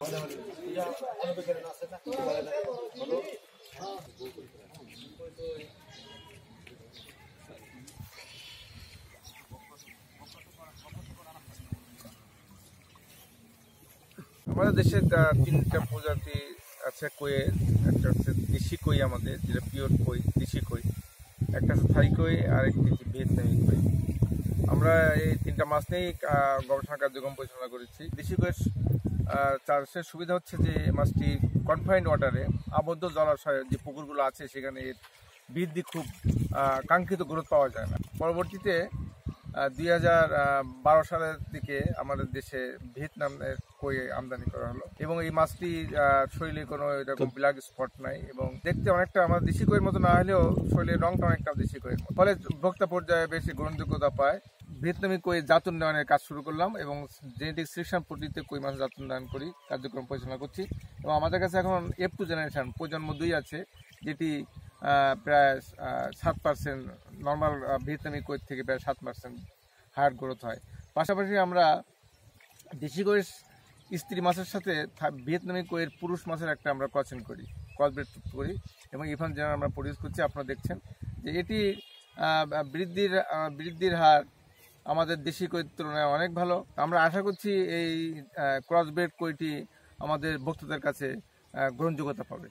আমাদের দেশে তিনটা প্রজাতি আছে কইয়ের। একটা হচ্ছে দেশি কই আমাদের, যেটা পিওর কই, দেশি কই। একটা হচ্ছে থাই কই, আর একটি হচ্ছে ভিয়েতনামি কই। আমরা এই তিনটা মাছ নিয়েই গবেষণা কার্যক্রম পরিচালনা করেছি। দেশি কইয়ের চাষের সুবিধা হচ্ছে যে মাছটি কনফাইন্ড ওয়াটারে, আবদ্ধ জলাশয়ে যে পুকুরগুলো আছে সেখানে এর বৃদ্ধি খুব কাঙ্ক্ষিত গ্রোথ পাওয়া যায় না। পরবর্তীতে 2012 সালের দিকে আমাদের দেশে ভিয়েতনামের কই আমদানি করা হলো এবং এই মাছটি শরীরে কোনো এরকম ব্ল্যাক স্পট নাই এবং দেখতে অনেকটা আমাদের দেশি কইয়ের মতো না হলেও শরীরের রংটা অনেকটা দেশি কইয়ের মতো, ফলে ভোক্তা পর্যায়ে বেশি গ্রহণযোগ্যতা পায়। ভিয়েতনামি কই জাত উন্নয়নের কাজ শুরু করলাম এবং জেনেটিক সিলেকশন পদ্ধতিতে কই মাছ জাত উন্নয়ন করি, কার্যক্রম পরিচালনা করছি। এবং আমাদের কাছে এখন F2 জেনারেশন প্রজন্ম 2 আছে, যেটি প্রায় 7% নর্মাল ভিয়েতনামি কই থেকে প্রায় 7% হায়ার গ্রোথ হয়। পাশাপাশি আমরা দেশি কইয়ের স্ত্রী মাছের সাথে ভিয়েতনামি কইয়ের পুরুষ মাছের একটা আমরা ক্রসিং করি, ক্রসব্রিড করি এবং ইভেন যেন আমরা প্রডিউস করছি। আপনারা দেখছেন যে এটি বৃদ্ধির হার আমাদের দেশি কইয়ের তুলনায় অনেক ভালো। আমরা আশা করছি এই ক্রসব্রিড কইটি আমাদের ভোক্তাদের কাছে গ্রহণযোগ্যতা পাবে।